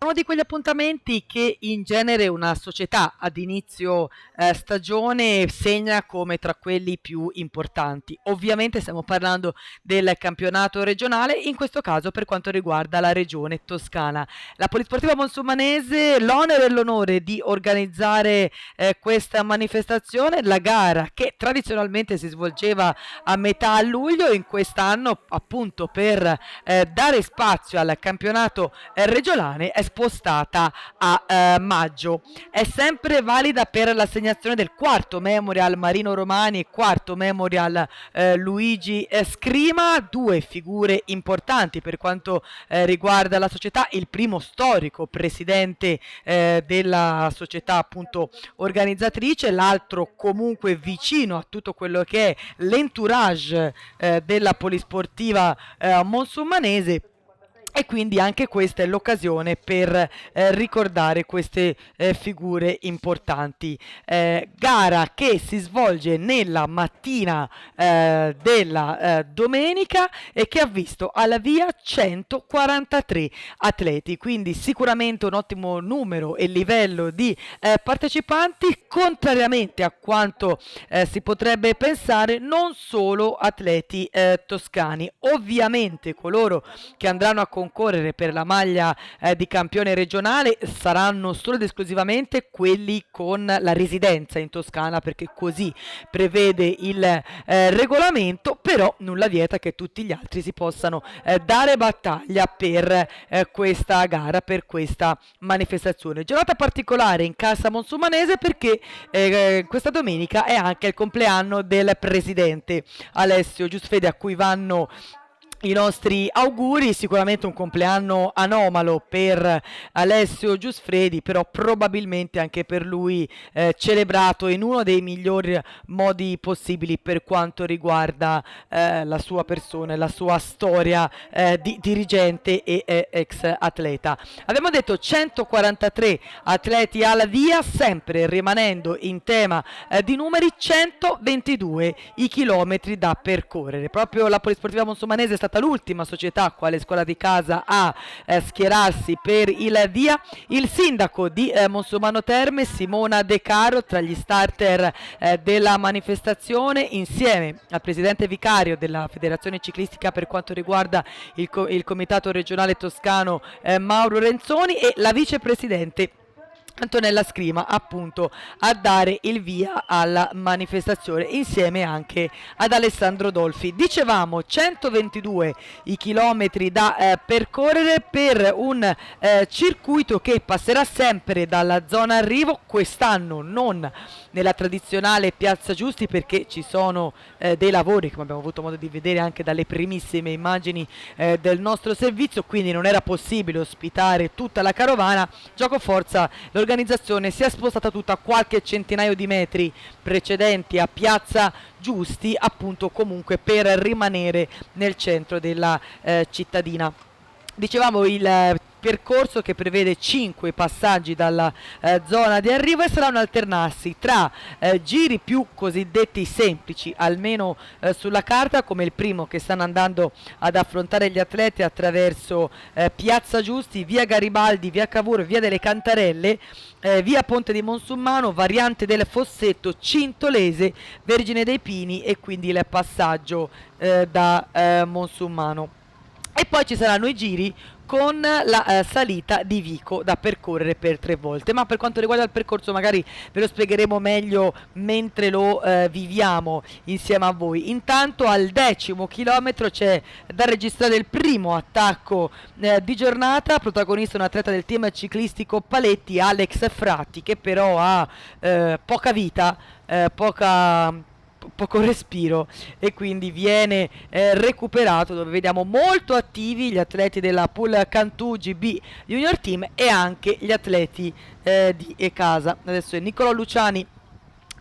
Uno di quegli appuntamenti che in genere una società ad inizio stagione segna come tra quelli più importanti. Ovviamente stiamo parlando del campionato regionale, in questo caso per quanto riguarda la regione Toscana. La Polisportiva Monsumanese l'onere e l'onore di organizzare questa manifestazione, la gara che tradizionalmente si svolgeva a metà luglio, in quest'anno appunto per dare spazio al campionato regionale è spostata a maggio. È sempre valida per l'assegnazione del quarto Memorial Marino Romani e quarto Memorial Luigi Scrima, due figure importanti per quanto riguarda la società, il primo storico presidente della società appunto organizzatrice, l'altro comunque vicino a tutto quello che è l'entourage della Polisportiva Monsumanese. E quindi anche questa è l'occasione per ricordare queste figure importanti. Gara che si svolge nella mattina della domenica e che ha visto alla via 143 atleti, quindi sicuramente un ottimo numero e livello di partecipanti, contrariamente a quanto si potrebbe pensare, non solo atleti toscani. Ovviamente coloro che andranno a concorrere per la maglia di campione regionale saranno solo ed esclusivamente quelli con la residenza in Toscana, perché così prevede il regolamento, però nulla vieta che tutti gli altri si possano dare battaglia per questa gara, per questa manifestazione. Giornata particolare in Casa Monsumanese perché questa domenica è anche il compleanno del presidente Alessio Giusfede, a cui vanno i nostri auguri. Sicuramente un compleanno anomalo per Alessio Giusfredi, però probabilmente anche per lui celebrato in uno dei migliori modi possibili per quanto riguarda la sua persona e la sua storia di dirigente e ex atleta. Abbiamo detto 143 atleti alla via, sempre rimanendo in tema di numeri, 122 i chilometri da percorrere. Proprio la Polisportiva Monsumanese è stata l'ultima società, quale scuola di casa, a schierarsi per il via. Il sindaco di Monsumano Terme, Simona De Caro, tra gli starter della manifestazione, insieme al presidente vicario della federazione ciclistica per quanto riguarda il comitato regionale toscano Mauro Renzoni, e la vicepresidente Antonella Scrima, appunto a dare il via alla manifestazione insieme anche ad Alessandro Dolfi. Dicevamo 122 i chilometri da percorrere per un circuito che passerà sempre dalla zona arrivo, quest'anno non nella tradizionale Piazza Giusti perché ci sono dei lavori, come abbiamo avuto modo di vedere anche dalle primissime immagini del nostro servizio, quindi non era possibile ospitare tutta la carovana. Gioco forza, l'organizzazione si è spostata tutta qualche centinaio di metri precedenti a Piazza Giusti, appunto comunque per rimanere nel centro della cittadina. Dicevamo il percorso che prevede 5 passaggi dalla zona di arrivo e saranno alternarsi tra giri più cosiddetti semplici, almeno sulla carta, come il primo che stanno andando ad affrontare gli atleti attraverso Piazza Giusti, via Garibaldi, via Cavour, via delle Cantarelle, via Ponte di Monsummano, variante del Fossetto, Cintolese, Vergine dei Pini e quindi il passaggio da Monsummano. E poi ci saranno i giri con la salita di Vico da percorrere per 3 volte, ma per quanto riguarda il percorso magari ve lo spiegheremo meglio mentre lo viviamo insieme a voi. Intanto al 10° chilometro c'è da registrare il primo attacco di giornata, protagonista un atleta del team ciclistico Paletti, Alex Fratti, che però ha poca vita, poco respiro, e quindi viene recuperato, dove vediamo molto attivi gli atleti della Pool Cantù GB Junior Team e anche gli atleti di Ecasa. Adesso è Nicolò Luciani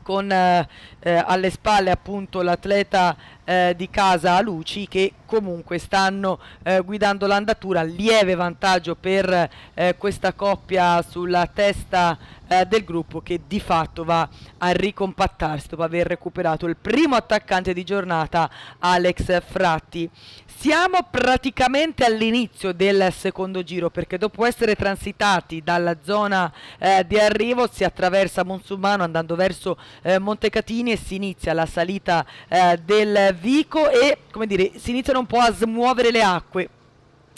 con alle spalle appunto l'atleta di casa Luci, che comunque stanno guidando l'andatura. Lieve vantaggio per questa coppia sulla testa del gruppo, che di fatto va a ricompattarsi dopo aver recuperato il primo attaccante di giornata, Alex Fratti. Siamo praticamente all'inizio del secondo giro, perché dopo essere transitati dalla zona di arrivo si attraversa Monsummano andando verso Montecatini e si inizia la salita del Vico e, come dire, si iniziano un po' a smuovere le acque.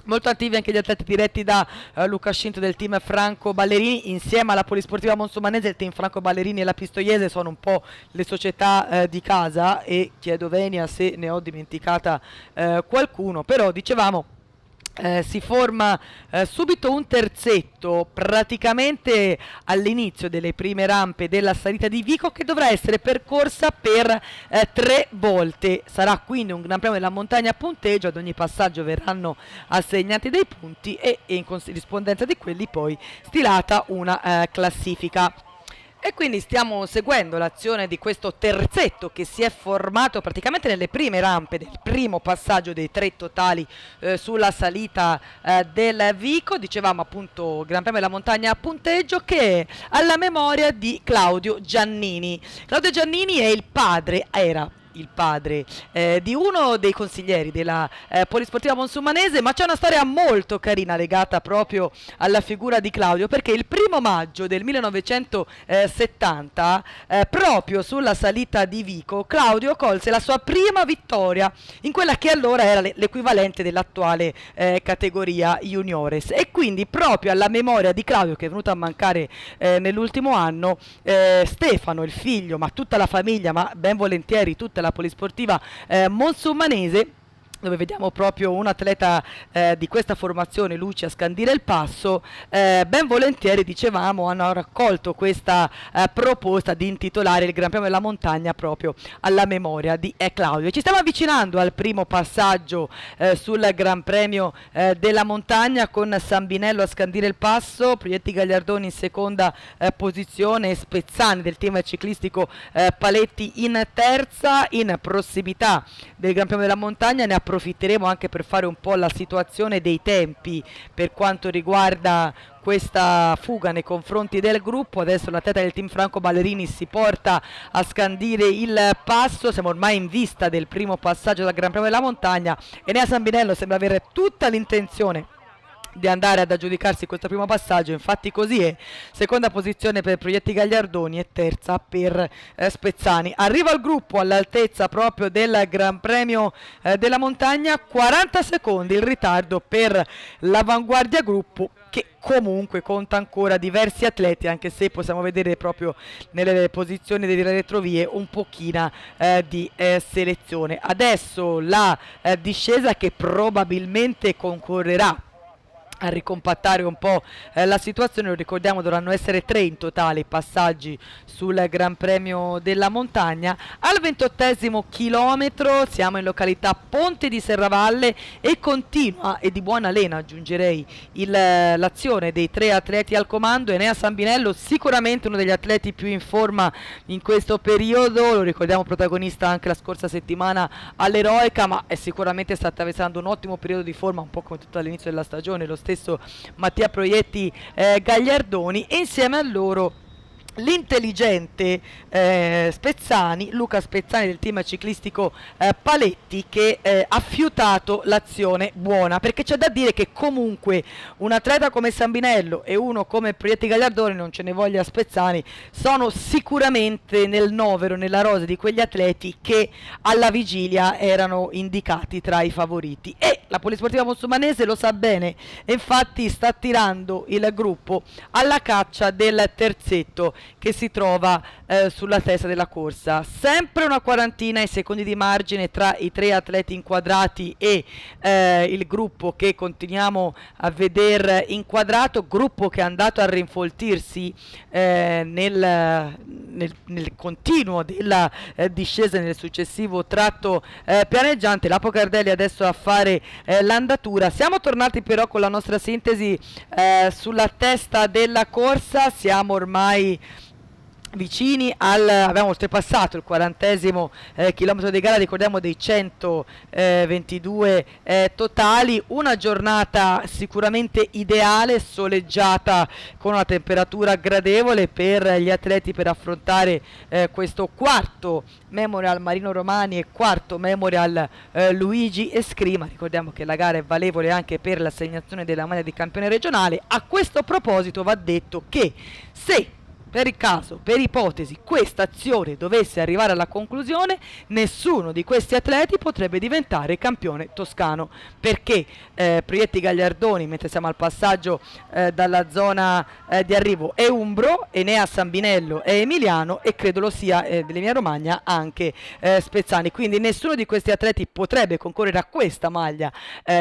Molto attivi anche gli atleti diretti da Luca Scinto del team Franco Ballerini, insieme alla Polisportiva Monsumanese. Il team Franco Ballerini e la Pistoiese sono un po' le società di casa, e chiedo venia se ne ho dimenticata qualcuno, però dicevamo si forma subito un terzetto praticamente all'inizio delle prime rampe della salita di Vico, che dovrà essere percorsa per 3 volte. Sarà quindi un Gran Premio della montagna a punteggio, ad ogni passaggio verranno assegnati dei punti e in rispondenza di quelli poi stilata una classifica. E quindi stiamo seguendo l'azione di questo terzetto che si è formato praticamente nelle prime rampe del primo passaggio dei 3 totali sulla salita del Vico. Dicevamo appunto Gran Premio della montagna a punteggio, che è alla memoria di Claudio Giannini. Claudio Giannini è il padre, era il padre di uno dei consiglieri della Polisportiva Monsumanese, ma c'è una storia molto carina legata proprio alla figura di Claudio, perché il 1° maggio del 1970 proprio sulla salita di Vico Claudio colse la sua prima vittoria in quella che allora era l'equivalente dell'attuale categoria juniores, e quindi proprio alla memoria di Claudio, che è venuto a mancare nell'ultimo anno, Stefano, il figlio, ma tutta la famiglia, ma ben volentieri tutta la Polisportiva Monsumanese, dove vediamo proprio un atleta di questa formazione, Luci, a scandire il passo, ben volentieri, dicevamo, hanno raccolto questa proposta di intitolare il Gran Premio della montagna proprio alla memoria di Claudio. Ci stiamo avvicinando al primo passaggio sul Gran Premio della montagna, con Sambinello a scandire il passo, Proietti Gagliardoni in seconda posizione, Spezzani del team ciclistico Paletti in terza. In prossimità del Gran Premio della montagna ne approfitteremo anche per fare un po' la situazione dei tempi per quanto riguarda questa fuga nei confronti del gruppo. Adesso l'atleta del team Franco Ballerini si porta a scandire il passo, siamo ormai in vista del primo passaggio del Gran Premio della montagna, e Enea Sambinello sembra avere tutta l'intenzione di andare ad aggiudicarsi questo primo passaggio, infatti così è. Seconda posizione per Proietti Gagliardoni e terza per Spezzani. Arriva il gruppo all'altezza proprio del Gran Premio della montagna, 40 secondi il ritardo per l'Avanguardia Gruppo, che comunque conta ancora diversi atleti, anche se possiamo vedere proprio nelle posizioni delle retrovie un pochino di selezione. Adesso la discesa, che probabilmente concorrerà a ricompattare un po' la situazione. Lo ricordiamo, dovranno essere 3 in totale i passaggi sul Gran Premio della montagna. Al 28° chilometro siamo in località Ponte di Serravalle e continua, e di buona lena aggiungerei, l'azione dei 3 atleti al comando. Enea Sambinello sicuramente uno degli atleti più in forma in questo periodo, lo ricordiamo protagonista anche la scorsa settimana all'Eroica, ma è sicuramente sta attraversando un ottimo periodo di forma, un po' come tutto all'inizio della stagione, lo stesso Mattia Proietti Gagliardoni, e insieme a loro l'intelligente Spezzani, Luca Spezzani del team ciclistico Paletti, che ha fiutato l'azione buona, perché c'è da dire che comunque un atleta come Sambinello e uno come Proietti Gagliardoni, non ce ne voglia Spezzani, sono sicuramente nel novero, nella rosa di quegli atleti che alla vigilia erano indicati tra i favoriti, e la Polisportiva Monsumanese lo sa bene, e infatti sta tirando il gruppo alla caccia del terzetto che si trova sulla testa della corsa. Sempre una quarantina i secondi di margine tra i 3 atleti inquadrati e il gruppo che continuiamo a vedere inquadrato, gruppo che è andato a rinfoltirsi nel continuo della discesa, nel successivo tratto pianeggiante. Lapo Cardelli adesso a fare l'andatura. Siamo tornati però con la nostra sintesi sulla testa della corsa, siamo ormai abbiamo oltrepassato il 40° chilometro di gara, ricordiamo dei 122 totali, una giornata sicuramente ideale, soleggiata con una temperatura gradevole per gli atleti per affrontare questo quarto Memorial Marino Romani e quarto Memorial Luigi Escrima. Ricordiamo che la gara è valevole anche per l'assegnazione della maglia di campione regionale. A questo proposito va detto che se per il caso, per ipotesi, questa azione dovesse arrivare alla conclusione, nessuno di questi atleti potrebbe diventare campione toscano, perché Proietti Gagliardoni, mentre siamo al passaggio dalla zona di arrivo, è umbro, Enea Sambinello è emiliano e credo lo sia dell'Emilia Romagna anche Spezzani, quindi nessuno di questi atleti potrebbe concorrere a questa maglia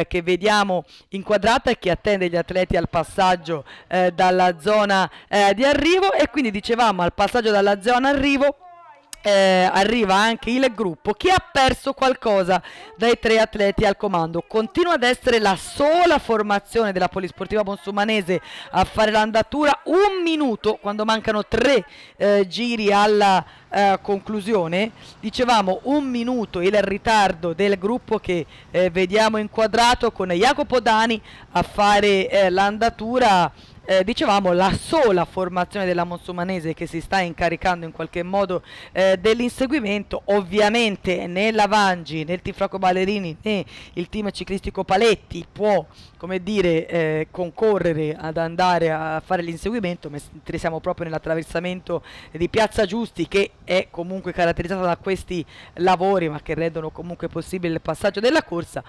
che vediamo inquadrata e che attende gli atleti al passaggio dalla zona di arrivo. E quindi dicevamo, al passaggio dalla zona arrivo arriva anche il gruppo che ha perso qualcosa dai 3 atleti al comando. Continua ad essere la sola formazione della Polisportiva Monsummanese a fare l'andatura 1 minuto quando mancano 3 giri alla conclusione. Dicevamo 1 minuto il ritardo del gruppo che vediamo inquadrato con Jacopo Dani a fare l'andatura. Dicevamo la sola formazione della Monsummanese che si sta incaricando in qualche modo dell'inseguimento. Ovviamente né la Vangi né il team Franco Ballerini né il team ciclistico Paletti può, come dire, concorrere ad andare a fare l'inseguimento, mentre siamo proprio nell'attraversamento di Piazza Giusti, che è comunque caratterizzata da questi lavori ma che rendono comunque possibile il passaggio della corsa,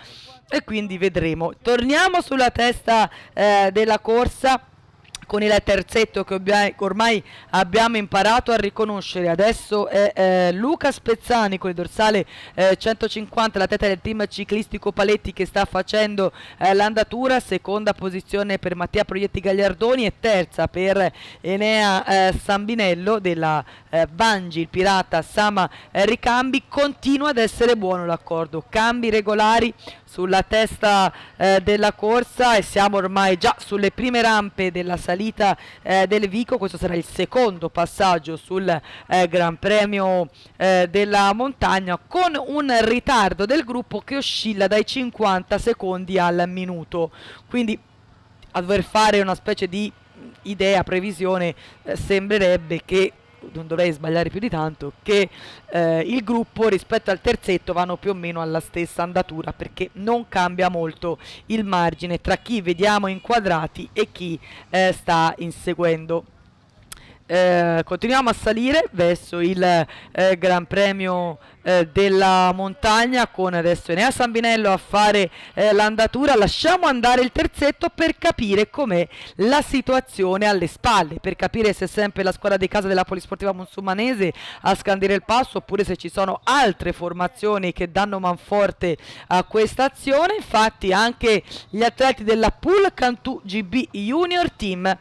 e quindi vedremo. Torniamo sulla testa della corsa con il terzetto che ormai abbiamo imparato a riconoscere. Adesso è Luca Spezzani con il dorsale 150, la testa del team ciclistico Paletti, che sta facendo l'andatura. Seconda posizione per Mattia Proietti Gagliardoni e terza per Enea Sambinello della Vangi, il pirata Sama Ricambi. Continua ad essere buono l'accordo, cambi regolari sulla testa della corsa, e siamo ormai già sulle prime rampe della salita del Vico. Questo sarà il secondo passaggio sul Gran Premio della montagna, con un ritardo del gruppo che oscilla dai 50 secondi al minuto, quindi a dover fare una specie di idea, previsione, sembrerebbe che, non dovrei sbagliare più di tanto, che il gruppo rispetto al terzetto vanno più o meno alla stessa andatura, perché non cambia molto il margine tra chi vediamo inquadrati e chi sta inseguendo. Continuiamo a salire verso il Gran Premio della montagna, con adesso Enea Sambinello a fare l'andatura. Lasciamo andare il terzetto per capire com'è la situazione alle spalle, per capire se è sempre la squadra di casa della Polisportiva Monsummanese a scandire il passo, oppure se ci sono altre formazioni che danno manforte a questa azione. Infatti anche gli atleti della Pool Cantù GB Junior Team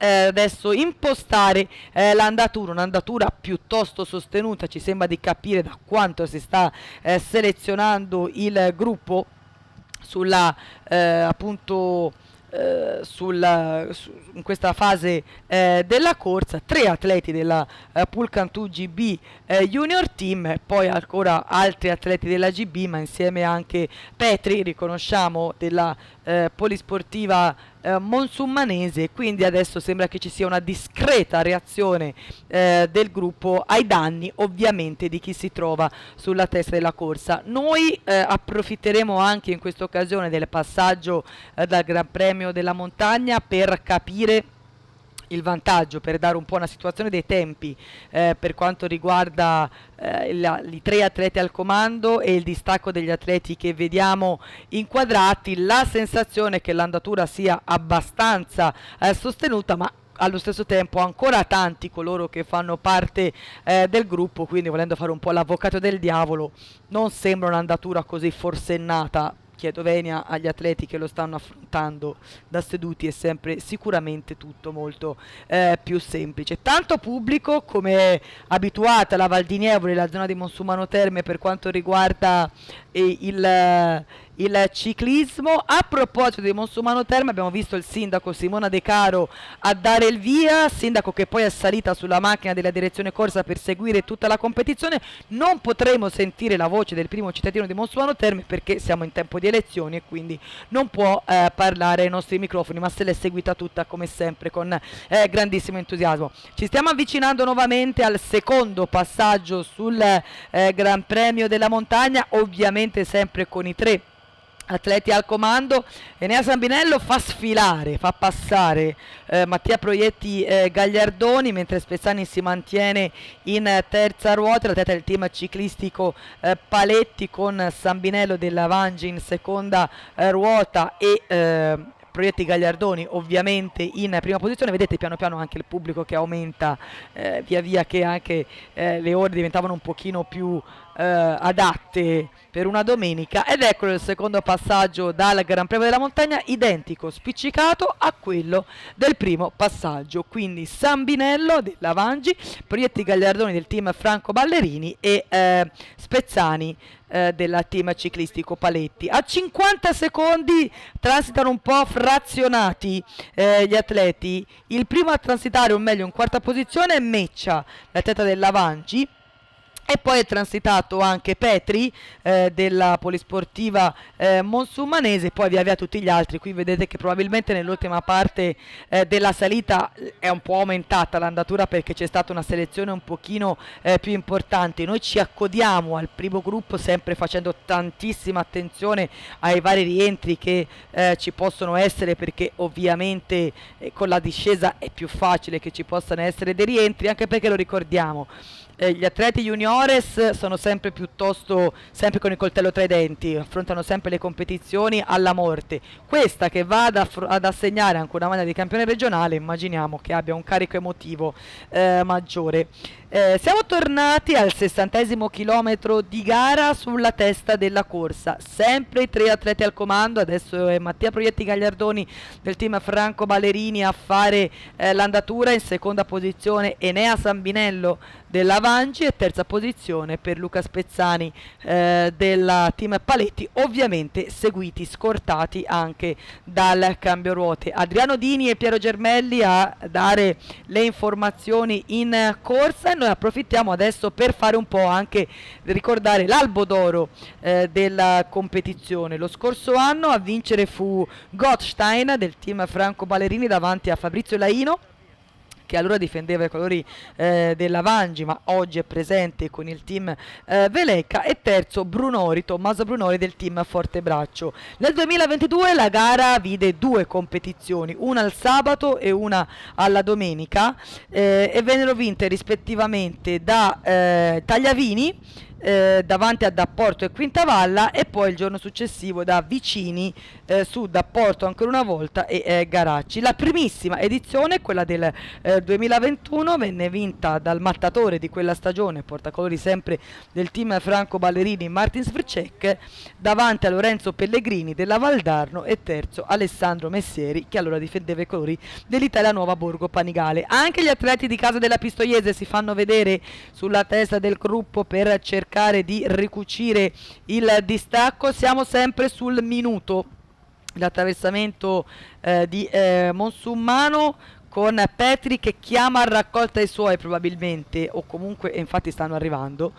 adesso impostare l'andatura, un'andatura piuttosto sostenuta, ci sembra di capire da quanto si sta selezionando il gruppo sulla appunto in questa fase della corsa. 3 atleti della Pool Cantù GB Junior Team, poi ancora altri atleti della GB, ma insieme anche Petri, riconosciamo, della Polisportiva Monsummanese. Quindi adesso sembra che ci sia una discreta reazione del gruppo ai danni ovviamente di chi si trova sulla testa della corsa. Noi approfitteremo anche in questa occasione del passaggio dal Gran Premio della montagna per capire il vantaggio, per dare un po' una situazione dei tempi per quanto riguarda i 3 atleti al comando e il distacco degli atleti che vediamo inquadrati. La sensazione è che l'andatura sia abbastanza sostenuta, ma allo stesso tempo ancora tanti coloro che fanno parte del gruppo, quindi volendo fare un po' l'avvocato del diavolo, non sembra un'andatura così forsennata. Chiedo venia agli atleti che lo stanno affrontando da seduti, è sempre sicuramente tutto molto più semplice. Tanto pubblico come è abituata la Val di Nievole, la zona di Monsumano Terme, per quanto riguarda il ciclismo. A proposito di Monsumano Terme, abbiamo visto il sindaco Simona De Caro a dare il via, sindaco che poi è salita sulla macchina della direzione corsa per seguire tutta la competizione. Non potremo sentire la voce del primo cittadino di Monsumano Terme perché siamo in tempo di elezioni e quindi non può parlare ai nostri microfoni, ma se l'è seguita tutta come sempre con grandissimo entusiasmo. Ci stiamo avvicinando nuovamente al secondo passaggio sul Gran Premio della Montagna, ovviamente sempre con i tre atleti al comando. Enea Sambinello fa sfilare, fa passare Mattia Proietti Gagliardoni, mentre Spezzani si mantiene in terza ruota. L'atleta del team ciclistico Paletti con Sambinello della Vangi in seconda ruota e Proietti Gagliardoni ovviamente in prima posizione. Vedete piano piano anche il pubblico che aumenta via via che anche le ore diventavano un pochino più adatte per una domenica. Ed eccolo il secondo passaggio dal Gran Premio della Montagna, identico, spiccicato a quello del primo passaggio, quindi Sambinello della Vangi, Proietti Gagliardoni del team Franco Ballerini e Spezzani della team ciclistico Paletti. A 50 secondi transitano un po' frazionati gli atleti. Il primo a transitare, o meglio in quarta posizione, è Meccia, l'atleta della Vangi, e poi è transitato anche Petri della polisportiva monsumanese, poi via via tutti gli altri. Qui vedete che probabilmente nell'ultima parte della salita è un po' aumentata l'andatura perché c'è stata una selezione un pochino più importante. Noi ci accodiamo al primo gruppo sempre facendo tantissima attenzione ai vari rientri che ci possono essere, perché ovviamente con la discesa è più facile che ci possano essere dei rientri, anche perché lo ricordiamo, gli atleti juniores sono sempre con il coltello tra i denti, affrontano sempre le competizioni alla morte. Questa che va ad assegnare anche una maglia di campione regionale, immaginiamo che abbia un carico emotivo maggiore. Siamo tornati al 60° chilometro di gara sulla testa della corsa, sempre i tre atleti al comando. Adesso è Mattia Proietti Gagliardoni del team Franco Ballerini a fare l'andatura, in seconda posizione Enea Sambinello della Vangi e terza posizione per Luca Spezzani del team Paletti, ovviamente seguiti, scortati anche dal cambio ruote. Adriano Dini e Piero Germelli a dare le informazioni in corsa, e noi approfittiamo adesso per fare un po' anche ricordare l'albo d'oro della competizione. Lo scorso anno a vincere fu Gottstein del team Franco Ballerini davanti a Fabrizio Laino, che allora difendeva i colori della Vangi, ma oggi è presente con il team Veleca, e terzo Tommaso Brunori del team Fortebraccio. Nel 2022 la gara vide due competizioni, una al sabato e una alla domenica, e vennero vinte rispettivamente da Tagliavini davanti a Dapporto e Quintavalla, e poi il giorno successivo da Vicini su Dapporto ancora una volta e Garacci. La primissima edizione, quella del 2021, venne vinta dal mattatore di quella stagione, portacolori sempre del team Franco Ballerini, Martin Svrcek, davanti a Lorenzo Pellegrini della Valdarno, e terzo Alessandro Messieri, che allora difendeva i colori dell'Italia Nuova Borgo Panigale. Anche gli atleti di Casa della Pistoiese si fanno vedere sulla testa del gruppo per cercare di ricucire il distacco. Siamo sempre sul minuto. L'attraversamento di Monsummano, con Petri che chiama a raccolta i suoi probabilmente, o comunque, infatti stanno arrivando,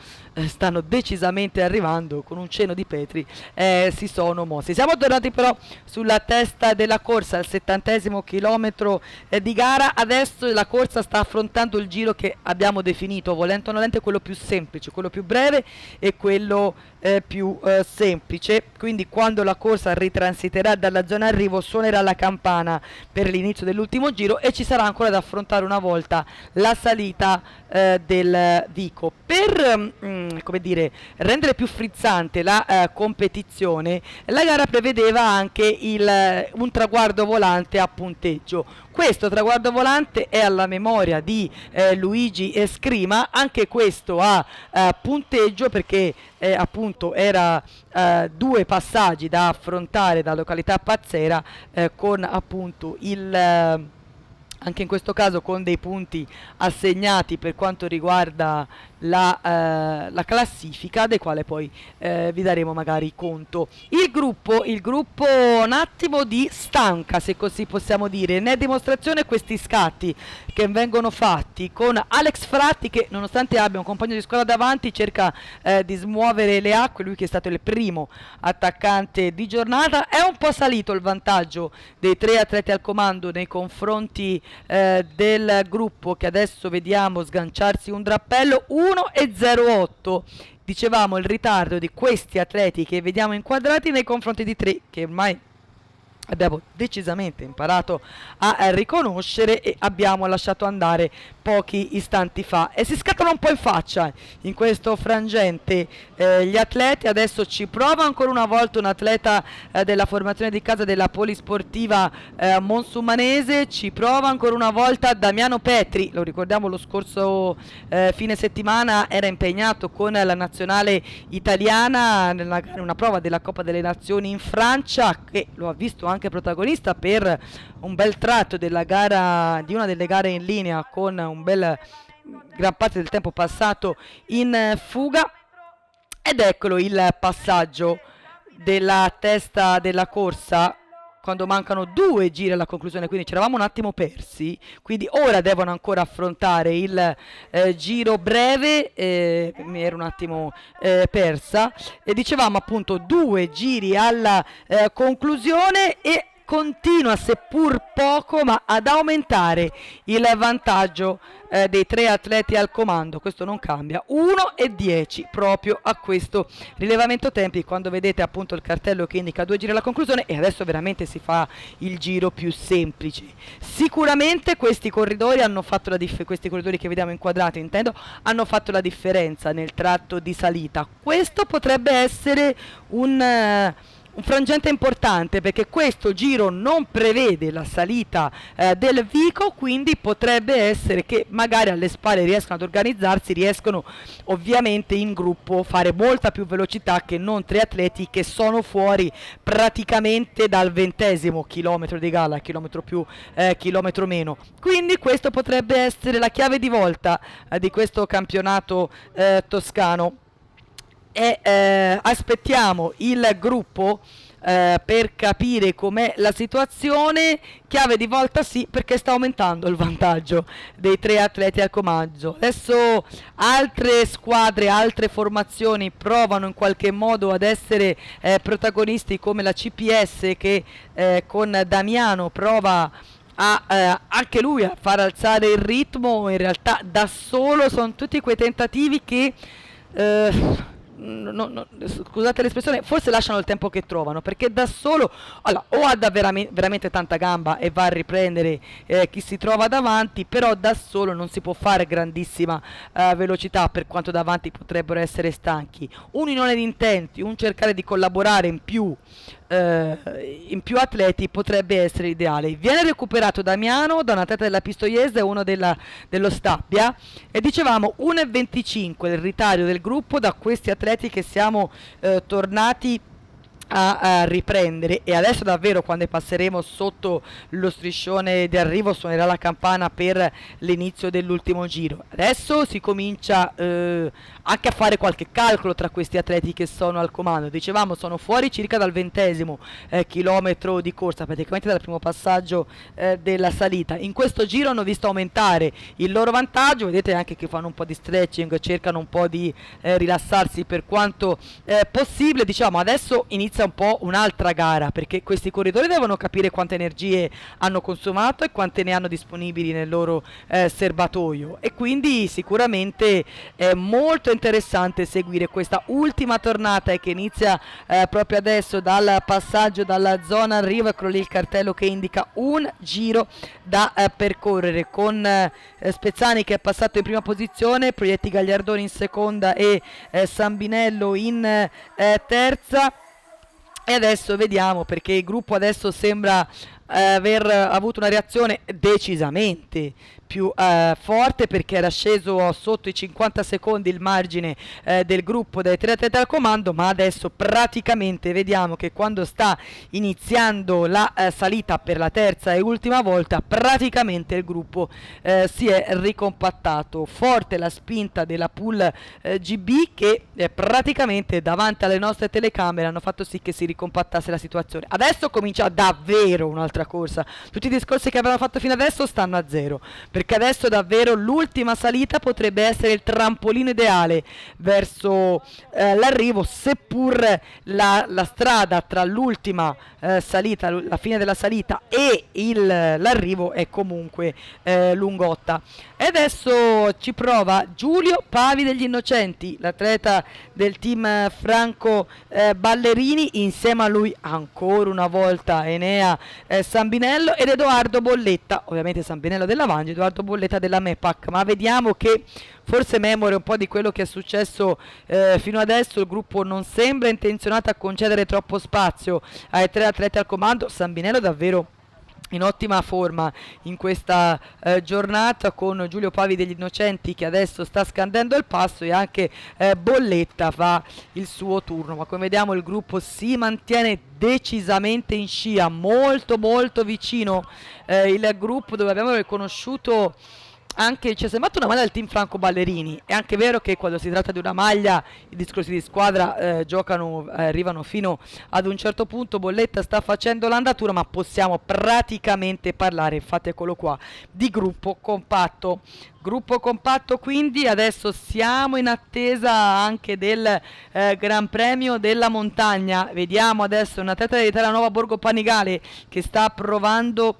stanno decisamente arrivando, con un cenno di Petri si sono mossi. Siamo tornati però sulla testa della corsa, al 70° chilometro di gara. Adesso la corsa sta affrontando il giro che abbiamo definito, volente o nolente, quello più semplice, quello più breve e quello più semplice. Quindi quando la corsa ritransiterà dalla zona arrivo suonerà la campana per l'inizio dell'ultimo giro, e ci sarà ancora da affrontare una volta la salita del Vico. Per come dire, rendere più frizzante la competizione, la gara prevedeva anche un traguardo volante a punteggio. Questo traguardo volante è alla memoria di Luigi Scrima, anche questo a punteggio, perché appunto era due passaggi da affrontare da località Pazzera con appunto anche in questo caso con dei punti assegnati per quanto riguarda la classifica, dei quale poi vi daremo magari conto. Il gruppo un attimo di stanca, se così possiamo dire, ne è dimostrazione questi scatti che vengono fatti con Alex Fratti, che nonostante abbia un compagno di squadra davanti cerca di smuovere le acque, lui che è stato il primo attaccante di giornata. È un po' salito il vantaggio dei 3 atleti al comando nei confronti del gruppo, che adesso vediamo sganciarsi un drappello 1,08. Dicevamo il ritardo di questi atleti che vediamo inquadrati nei confronti di 3 che ormai abbiamo decisamente imparato a riconoscere e abbiamo lasciato andare pochi istanti fa, e si scattano un po' in faccia in questo frangente gli atleti. Adesso ci prova ancora una volta un atleta della formazione di casa della Polisportiva Monsummanese, ci prova ancora una volta Damiano Petri, lo ricordiamo lo scorso fine settimana era impegnato con la nazionale italiana in una prova della Coppa delle Nazioni in Francia, che lo ha visto anche protagonista per un bel tratto della gara, di una delle gare in linea, con un bel gran parte del tempo passato in fuga. Ed eccolo il passaggio della testa della corsa quando mancano 2 giri alla conclusione, quindi ci eravamo un attimo persi, quindi ora devono ancora affrontare il giro breve, mi ero un attimo persa, e dicevamo appunto 2 giri alla conclusione, e continua, seppur poco, ma ad aumentare il vantaggio dei 3 atleti al comando. Questo non cambia, 1,10 proprio a questo rilevamento tempi, quando vedete appunto il cartello che indica 2 giri alla conclusione, e adesso veramente si fa il giro più semplice. Sicuramente questi corridori hanno fatto questi corridori che vediamo inquadrati, intendo, hanno fatto la differenza nel tratto di salita. Questo potrebbe essere un frangente importante, perché questo giro non prevede la salita del Vico, quindi potrebbe essere che magari alle spalle riescono ad organizzarsi, riescono ovviamente in gruppo fare molta più velocità che non 3 atleti che sono fuori praticamente dal 20° chilometro di gara, chilometro più, chilometro meno. Quindi questo potrebbe essere la chiave di volta di questo campionato toscano. E aspettiamo il gruppo per capire com'è la situazione. Chiave di volta sì, perché sta aumentando il vantaggio dei 3 atleti al comando. Adesso altre squadre, altre formazioni provano in qualche modo ad essere protagonisti, come la CPS, che con Damiano prova anche lui a far alzare il ritmo. In realtà da solo sono tutti quei tentativi che scusate l'espressione, forse lasciano il tempo che trovano, perché da solo o ha veramente tanta gamba e va a riprendere chi si trova davanti, però da solo non si può fare grandissima velocità, per quanto davanti potrebbero essere stanchi. Un'unione di intenti, un cercare di collaborare in più atleti potrebbe essere ideale. Viene recuperato Damiano da un atleta della Pistoiese e uno dello Stabia, e dicevamo 1,25 il ritaglio del gruppo da questi atleti che siamo tornati a riprendere. E adesso davvero, quando passeremo sotto lo striscione di arrivo, suonerà la campana per l'inizio dell'ultimo giro. Adesso si comincia anche a fare qualche calcolo tra questi atleti che sono al comando. Dicevamo sono fuori circa dal 20° chilometro di corsa, praticamente dal primo passaggio della salita. In questo giro hanno visto aumentare il loro vantaggio, vedete anche che fanno un po' di stretching, cercano un po' di rilassarsi per quanto possibile. Diciamo adesso inizia un po' un'altra gara, perché questi corridori devono capire quante energie hanno consumato e quante ne hanno disponibili nel loro serbatoio, e quindi sicuramente è molto interessante seguire questa ultima tornata che inizia proprio adesso dal passaggio dalla zona arrivo. Eccolo lì il cartello che indica un giro da percorrere, con Spezzani che è passato in prima posizione, Proietti Gagliardoni in seconda e Sambinello in terza. E adesso vediamo, perché il gruppo adesso sembra aver avuto una reazione decisamente più forte, perché era sceso sotto i 50 secondi il margine del gruppo dei 3 atleti al comando, ma adesso praticamente vediamo che quando sta iniziando la salita per la terza e ultima volta, praticamente il gruppo si è ricompattato. Forte la spinta della pool GB che praticamente davanti alle nostre telecamere hanno fatto sì che si ricompattasse la situazione. Adesso comincia davvero un'altra corsa. Tutti i discorsi che avevano fatto fino adesso stanno a zero, perché adesso davvero l'ultima salita potrebbe essere il trampolino ideale verso l'arrivo, seppur la strada tra l'ultima salita, la fine della salita e l'arrivo è comunque lungotta. E adesso ci prova Giulio Pavi degli Innocenti, l'atleta del team Franco Ballerini, insieme a lui ancora una volta Enea Sambinello ed Edoardo Bolletta, ovviamente Sambinello della Vangi, Edoardo Bolletta della MEPAC. Ma vediamo che forse memore un po' di quello che è successo fino adesso. Il gruppo non sembra intenzionato a concedere troppo spazio ai 3 atleti al comando. Sambinello davvero in ottima forma in questa giornata, con Giulio Pavi degli Innocenti che adesso sta scandendo il passo, e anche Bolletta fa il suo turno. Ma come vediamo il gruppo si mantiene decisamente in scia, molto molto vicino il gruppo, dove abbiamo riconosciuto anche, ci è sembrato una maglia del team Franco Ballerini. È anche vero che quando si tratta di una maglia i discorsi di squadra arrivano fino ad un certo punto. Bolletta sta facendo l'andatura, ma possiamo praticamente parlare, infatti eccolo qua, di gruppo compatto. Gruppo compatto, quindi adesso siamo in attesa anche del Gran Premio della Montagna. Vediamo adesso un atleta di Terranova Borgo Panigale che sta provando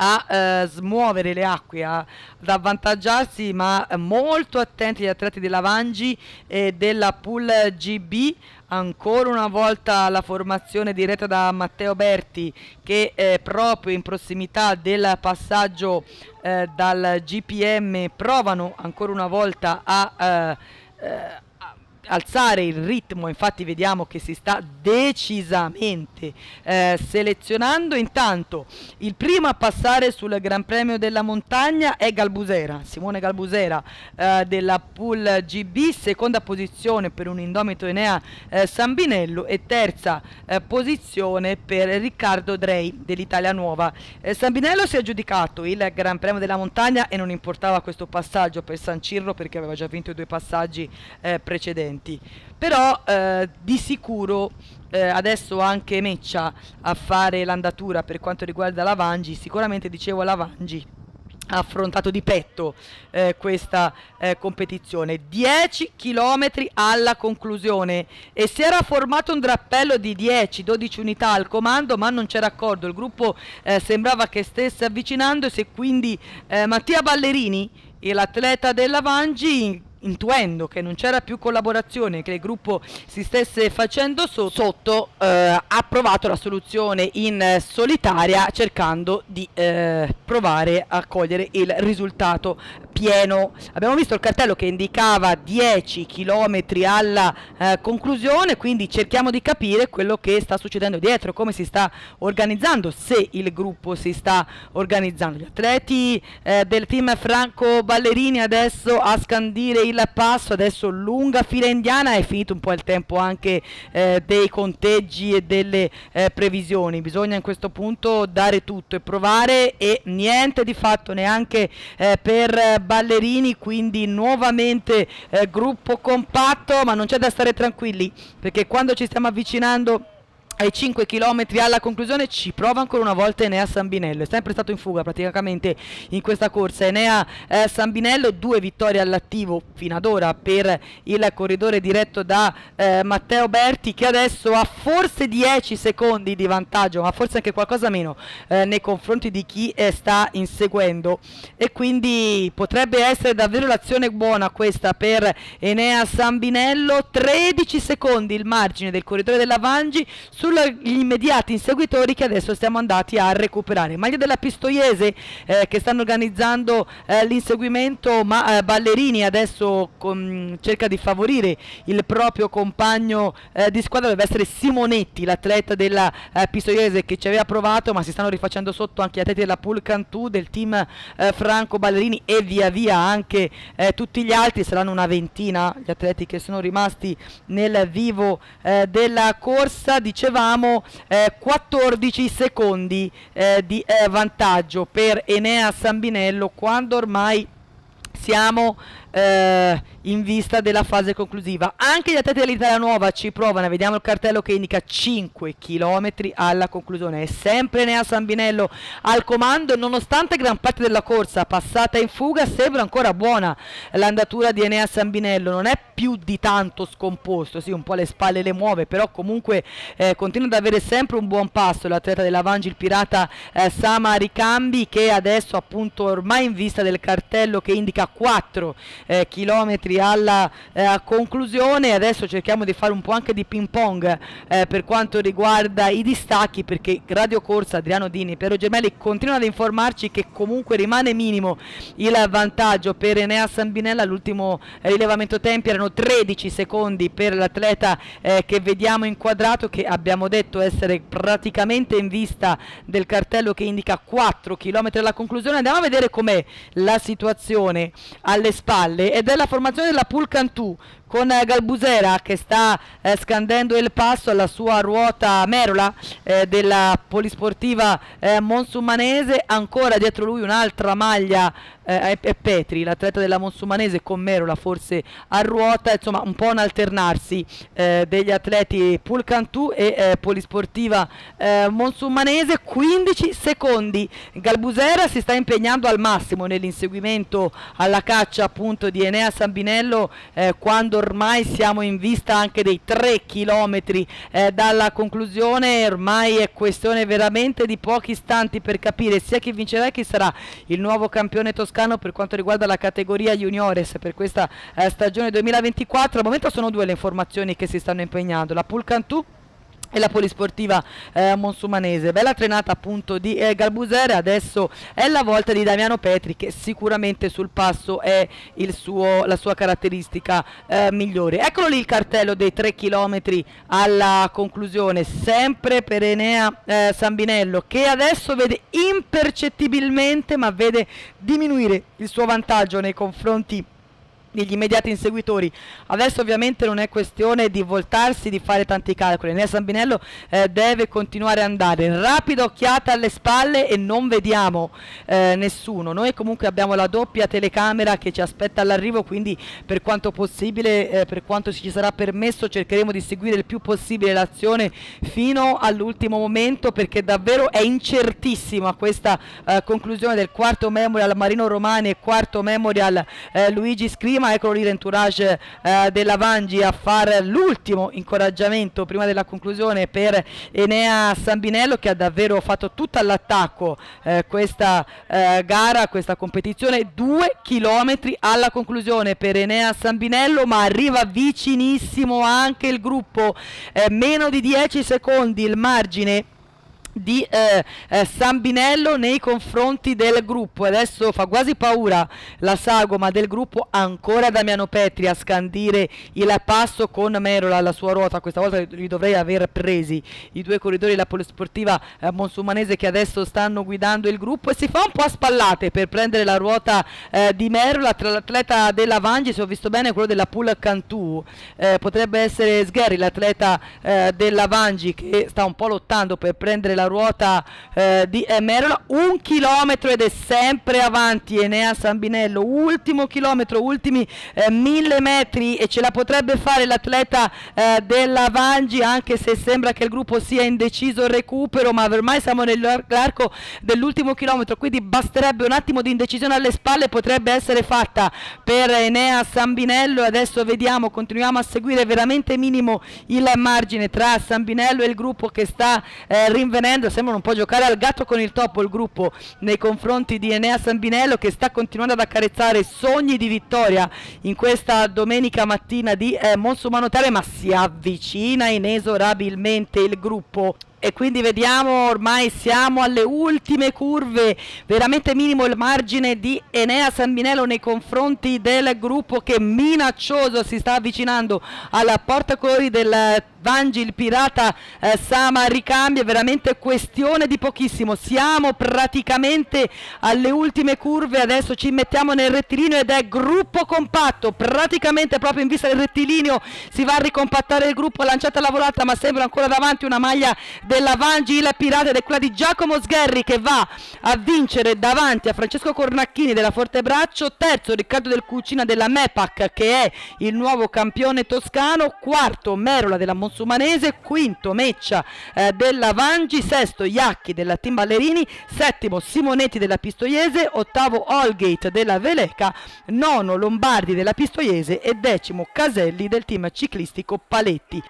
a smuovere le acque, ad avvantaggiarsi, ma molto attenti gli atleti della Vangi e della pool GB. Ancora una volta la formazione diretta da Matteo Berti, che proprio in prossimità del passaggio dal GPM provano ancora una volta a alzare il ritmo. Infatti vediamo che si sta decisamente selezionando. Intanto il primo a passare sul Gran Premio della Montagna è Galbusera, Simone Galbusera della pool GB, seconda posizione per un indomito Enea Sambinello e terza posizione per Riccardo Drei dell'Italia Nuova. Sambinello si è aggiudicato il Gran Premio della Montagna e non importava questo passaggio per San Cirro, perché aveva già vinto i 2 passaggi precedenti. Però di sicuro adesso anche Meccia a fare l'andatura per quanto riguarda la Vangi. Sicuramente, dicevo, la Vangi ha affrontato di petto questa competizione. 10 km alla conclusione e si era formato un drappello di 10-12 unità al comando, ma non c'era accordo. Il gruppo sembrava che stesse avvicinandosi, e quindi Mattia Ballerini, l'atleta della Vangi, intuendo che non c'era più collaborazione, che il gruppo si stesse facendo sotto, ha provato la soluzione in solitaria, cercando di provare a cogliere il risultato pieno. Abbiamo visto il cartello che indicava 10 km alla conclusione, quindi cerchiamo di capire quello che sta succedendo dietro, come si sta organizzando, se il gruppo si sta organizzando. Gli atleti del team Franco Ballerini adesso a scandire il passo, adesso lunga fila indiana. È finito un po' il tempo anche dei conteggi e delle previsioni. Bisogna in questo punto dare tutto e provare, e niente di fatto neanche per Ballerini, quindi nuovamente gruppo compatto. Ma non c'è da stare tranquilli, perché quando ci stiamo avvicinando ai 5 km alla conclusione ci prova ancora una volta Enea Sambinello. È sempre stato in fuga praticamente in questa corsa Enea Sambinello. 2 vittorie all'attivo fino ad ora per il corridore diretto da Matteo Berti, che adesso ha forse 10 secondi di vantaggio, ma forse anche qualcosa meno nei confronti di chi sta inseguendo, e quindi potrebbe essere davvero l'azione buona questa per Enea Sambinello. 13 secondi il margine del corridore della Vangi sul sugli immediati inseguitori che adesso siamo andati a recuperare. Maglia della Pistoiese che stanno organizzando l'inseguimento, ma Ballerini adesso cerca di favorire il proprio compagno di squadra. Deve essere Simonetti, l'atleta della Pistoiese, che ci aveva provato, ma si stanno rifacendo sotto anche gli atleti della Pool Cantù, del team Franco Ballerini, e via via anche tutti gli altri. Saranno una ventina gli atleti che sono rimasti nel vivo della corsa. Dicevamo 14 secondi di vantaggio per Enea Sambinello, quando ormai siamo in vista della fase conclusiva. Anche gli atleti dell'Italia Nuova ci provano, vediamo il cartello che indica 5 km alla conclusione. È sempre Enea Sambinello al comando, nonostante gran parte della corsa passata in fuga. Sembra ancora buona l'andatura di Enea Sambinello, non è più di tanto scomposto, sì, un po' le spalle le muove, però comunque continua ad avere sempre un buon passo l'atleta della Vangi, il pirata Sama Ricambi, che adesso appunto ormai in vista del cartello che indica 4 chilometri alla conclusione. Adesso cerchiamo di fare un po' anche di ping pong per quanto riguarda i distacchi, perché Radio Corsa, Adriano Dini e Piero Gemelli continuano ad informarci che comunque rimane minimo il vantaggio per Enea Sambinello. All'ultimo rilevamento tempi erano 13 secondi per l'atleta che vediamo inquadrato, che abbiamo detto essere praticamente in vista del cartello che indica 4 km alla conclusione. Andiamo a vedere com'è la situazione alle spalle, ed è la formazione della Pool Cantù, con Galbusera che sta scandendo il passo alla sua ruota Merola della polisportiva Monsummanese. Ancora dietro lui un'altra maglia è Petri, l'atleta della Monsummanese, con Merola forse a ruota. Insomma, un po' un alternarsi degli atleti Pool Cantù e polisportiva Monsummanese. 15 secondi, Galbusera si sta impegnando al massimo nell'inseguimento alla caccia appunto di Enea Sambinello, quando ormai siamo in vista anche dei 3 chilometri dalla conclusione. Ormai è questione veramente di pochi istanti per capire sia chi vincerà e chi sarà il nuovo campione toscano per quanto riguarda la categoria juniores per questa stagione 2024. Al momento sono due le informazioni che si stanno impegnando: la Pool Cantù e la polisportiva Monsummanese. Bella trenata appunto di Galbusera. Adesso è la volta di Damiano Petri, che sicuramente sul passo è la sua caratteristica migliore. Eccolo lì il cartello dei 3 km alla conclusione, sempre per Enea Sambinello, che adesso vede impercettibilmente, ma vede diminuire il suo vantaggio nei confronti degli immediati inseguitori. Adesso ovviamente non è questione di voltarsi, di fare tanti calcoli. Enea Sambinello deve continuare ad andare. Rapida occhiata alle spalle e non vediamo nessuno. Noi comunque abbiamo la doppia telecamera che ci aspetta all'arrivo, quindi per quanto possibile, per quanto ci sarà permesso, cercheremo di seguire il più possibile l'azione fino all'ultimo momento, perché davvero è incertissima questa conclusione del quarto memorial Marino Romani e quarto memorial Luigi Scrima. Eccolo lì l'entourage della Vangi a fare l'ultimo incoraggiamento prima della conclusione per Enea Sambinello, che ha davvero fatto tutto all'attacco questa gara, questa competizione. 2 chilometri alla conclusione per Enea Sambinello, ma arriva vicinissimo anche il gruppo, meno di 10 secondi il margine di Sambinello nei confronti del gruppo. Adesso fa quasi paura la sagoma del gruppo. Ancora Damiano Petri a scandire il passo con Merola alla sua ruota. Questa volta li dovrei aver presi i due corridori della polisportiva Monsummanese, che adesso stanno guidando il gruppo, e si fa un po' a spallate per prendere la ruota di Merola. Tra l'atleta della Vangi, se ho visto bene, quello della Pool Cantù, potrebbe essere Sgherri, l'atleta della Vangi, che sta un po' lottando per prendere la ruota di Merola. 1 chilometro ed è sempre avanti Enea Sambinello. Ultimo chilometro, ultimi 1000 metri, e ce la potrebbe fare l'atleta della Vangi, anche se sembra che il gruppo sia indeciso il recupero, ma ormai siamo nell'arco dell'ultimo chilometro, quindi basterebbe un attimo di indecisione alle spalle, potrebbe essere fatta per Enea Sambinello. Adesso vediamo, continuiamo a seguire veramente minimo il margine tra Sambinello e il gruppo che sta rinvenendo finendo, sembra un po' giocare al gatto con il topo il gruppo nei confronti di Enea Sambinello, che sta continuando ad accarezzare sogni di vittoria in questa domenica mattina di Monsumano Terme, ma si avvicina inesorabilmente il gruppo. E quindi vediamo, ormai siamo alle ultime curve, veramente minimo il margine di Enea Sambinello nei confronti del gruppo che minaccioso si sta avvicinando alla portacolori del Vangi, il pirata Sama ricambia, veramente questione di pochissimo, siamo praticamente alle ultime curve, adesso ci mettiamo nel rettilineo ed è gruppo compatto, praticamente proprio in vista del rettilineo si va a ricompattare il gruppo, lanciata la volata ma sembra ancora davanti una maglia della Vangi, il pirata, ed è quella di Giacomo Sgherri che va a vincere davanti a Francesco Cornacchini della Fortebraccio, terzo Riccardo Del Cucina della Mepac che è il nuovo campione toscano, quarto Merola della Monsumanese, quinto Meccia della Vangi, sesto Iacchi della Team Ballerini, settimo Simonetti della Pistoiese, ottavo Holgate della Veleca, nono Lombardi della Pistoiese e decimo Caselli del team ciclistico Paletti.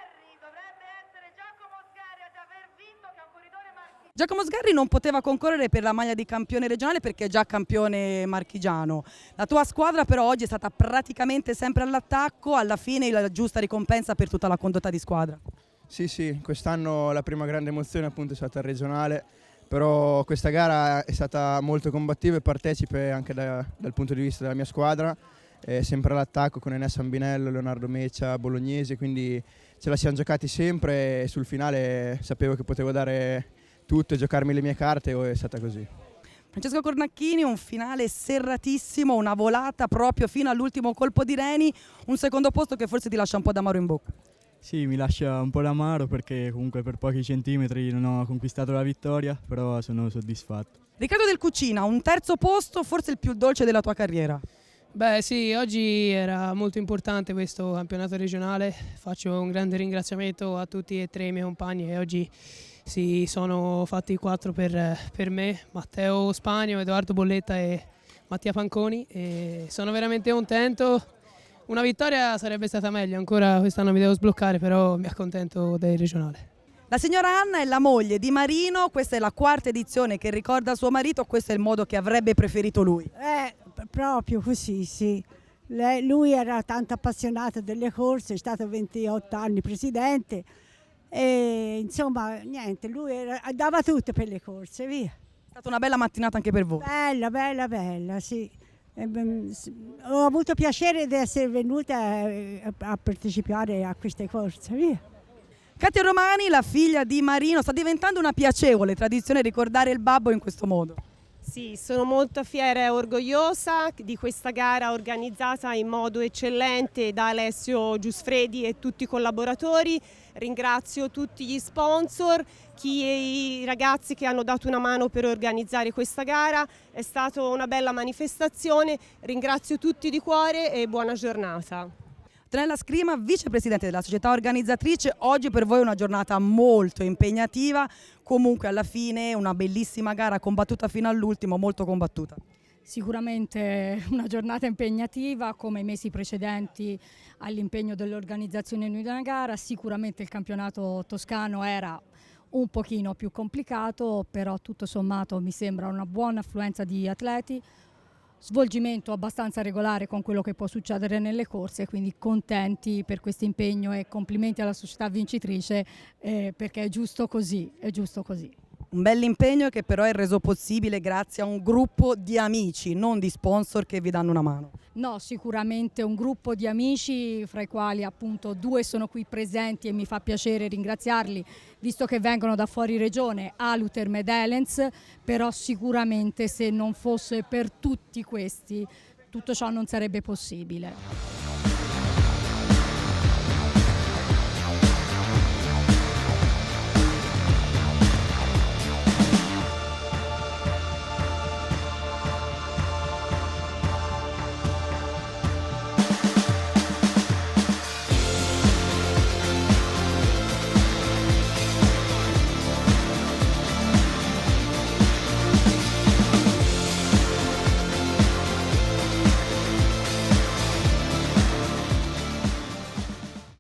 Giacomo Sgarri non poteva concorrere per la maglia di campione regionale perché è già campione marchigiano. La tua squadra però oggi è stata praticamente sempre all'attacco, alla fine la giusta ricompensa per tutta la condotta di squadra. Sì, quest'anno la prima grande emozione appunto è stata il regionale, però questa gara è stata molto combattiva e partecipe anche dal punto di vista della mia squadra, sempre all'attacco con Enea Sambinello, Leonardo Meccia, Bolognesi, quindi ce la siamo giocati sempre e sul finale sapevo che potevo dare tutto e giocarmi le mie carte e è stata così. Francesco Cornacchini, un finale serratissimo, una volata proprio fino all'ultimo colpo di reni, un secondo posto che forse ti lascia un po' d'amaro in bocca. Sì, mi lascia un po' d'amaro perché comunque per pochi centimetri non ho conquistato la vittoria, però sono soddisfatto. Riccardo Del Cucina, un terzo posto, forse il più dolce della tua carriera. Beh sì, oggi era molto importante questo campionato regionale, faccio un grande ringraziamento a tutti e tre i miei compagni che oggi si sono fatti 4 per me, Matteo Spagno, Edoardo Bolletta e Mattia Panconi, e sono veramente contento. Una vittoria sarebbe stata meglio, ancora quest'anno mi devo sbloccare, però mi accontento del regionale. La signora Anna è la moglie di Marino, questa è la quarta edizione che ricorda suo marito, questo è il modo che avrebbe preferito lui. Proprio così, sì. Lui era tanto appassionato delle corse, è stato 28 anni presidente e insomma niente, lui dava tutto per le corse, via. È stata una bella mattinata anche per voi. Bella, sì. Ho avuto piacere di essere venuta a partecipare a queste corse, via. Katia Romani, la figlia di Marino, sta diventando una piacevole tradizione ricordare il babbo in questo modo. Sì, sono molto fiera e orgogliosa di questa gara organizzata in modo eccellente da Alessio Giusfredi e tutti i collaboratori. Ringrazio tutti gli sponsor, i ragazzi che hanno dato una mano per organizzare questa gara. È stata una bella manifestazione, ringrazio tutti di cuore e buona giornata. Antonella Scrima, vicepresidente della società organizzatrice, oggi per voi è una giornata molto impegnativa, comunque alla fine una bellissima gara combattuta fino all'ultimo, molto combattuta. Sicuramente una giornata impegnativa come i mesi precedenti all'impegno dell'organizzazione di una gara, sicuramente il campionato toscano era un pochino più complicato, però tutto sommato mi sembra una buona affluenza di atleti, svolgimento abbastanza regolare con quello che può succedere nelle corse, quindi contenti per questo impegno e complimenti alla società vincitrice perché è giusto così, è giusto così. Un bell'impegno che però è reso possibile grazie a un gruppo di amici, non di sponsor che vi danno una mano. No, sicuramente un gruppo di amici, fra i quali appunto 2 sono qui presenti e mi fa piacere ringraziarli, visto che vengono da fuori regione, Aluterm ed Elens, però sicuramente se non fosse per tutti questi, tutto ciò non sarebbe possibile.